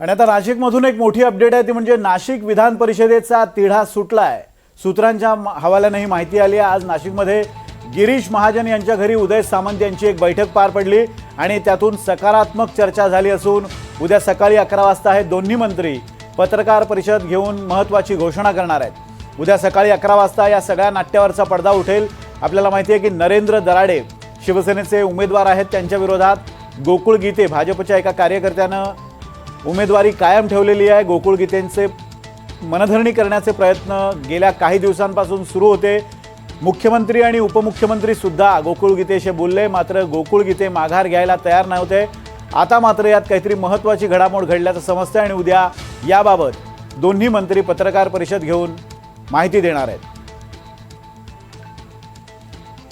आणि आता नाशिकमधून एक मोठी अपडेट आहे ती म्हणजे नाशिक विधान परिषदेचा तिढा सुटलाय। सूत्रांच्या हवाल्याने ही माहिती आली आहे। आज नाशिकमध्ये गिरीश महाजन यांच्या घरी उदय सामंत यांची एक बैठक पार पडली आणि त्यातून सकारात्मक चर्चा झाली असून उद्या सकाळी 11 वाजता हे दोन्ही मंत्री पत्रकार परिषद घेऊन महत्त्वाची घोषणा करणार आहेत। उद्या सकाळी 11 वाजता या सगळ्या नाट्यावरचा पडदा उठेल। आपल्याला माहिती आहे की नरेंद्र दराडे शिवसेनेचे उमेदवार आहेत, त्यांच्या विरोधात गोकुळ गीते भाजपच्या एका कार्यकर्त्यानं उमेदवारी कायम ठेवलेली आहे। गोकुळ गीतेंचे मनधरणी करण्याचे प्रयत्न गेल्या काही दिवसांपासून सुरू होते। मुख्यमंत्री आणि उपमुख्यमंत्री सुद्धा गोकुळ गीतेशी बोलले, मात्र गोकुळ गीते माघार घ्यायला तयार नव्हते। आता मात्र यात काहीतरी महत्त्वाची घडामोड घडल्याचं समजतंय आणि उद्या याबाबत दोन्ही मंत्री पत्रकार परिषद घेऊन माहिती देणार आहेत।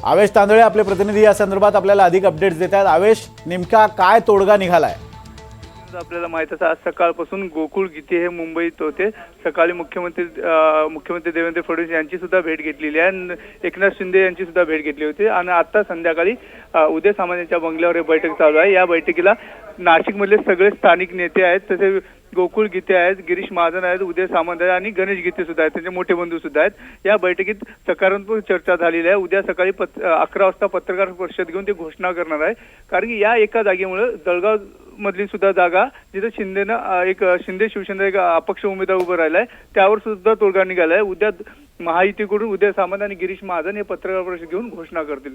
आवेश तांदळे आपले प्रतिनिधी या संदर्भात आपल्याला अधिक अपडेट्स देतात। आवेश, नेमका काय तोडगा निघालाय? आपल्याला माहित आहे आज सकाळपासून गोकुळ गीते हे मुंबईत होते। सकाळी मुख्यमंत्री देवेंद्र फडणवीस यांची सुद्धा भेट घेतलेली आहे, एकनाथ शिंदे यांची सुद्धा भेट घेतली होती आणि आता संध्याकाळी उदय सामंत यांच्या बंगल्यावर ही बैठक चालू आहे। या बैठकीला नाशिकमधले सगळे स्थानिक नेते आहेत, तसे गोकुळ गीते आहेत, गिरीश महाजन आहेत, उदय सामंत आहेत आणि गणेश गीते सुद्धा आहेत, त्यांचे मोठे बंधू सुद्धा आहेत। या बैठकीत सकारात्मक चर्चा झालेली आहे। उद्या सकाळी 11 वाजता पत्रकार परिषद घेऊन ते घोषणा करणार आहे, कारण की या एका जागेमुळे जळगाव मधली सुद्धा जागा जिथे शिंदे शिवसेना एक अपक्ष उमेदवार उभा राहिलाय त्यावर सुद्धा तोडगा निघालाय। उद्या महायुतीकडून उदय सामंत आणि गिरीश महाजन हे पत्रकार परिषद घेऊन घोषणा करतील।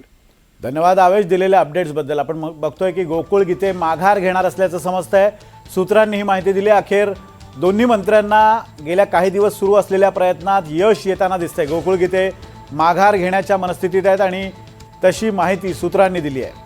धन्यवाद आवेश दिलेल्या अपडेट्स बद्दल। आपण बघतोय की गोकुळ गीते माघार घेणार असल्याचं समजतंय। सूत्रांनी ही माहिती दिली। अखेर दोन्ही मंत्र्यांना गेल्या काही दिवस सुरू असलेल्या प्रयत्नात यश येताना दिसतंय। गोकुळ गीते माघार घेण्याच्या मनस्थितीत आहेत आणि तशी माहिती सूत्रांनी दिली आहे।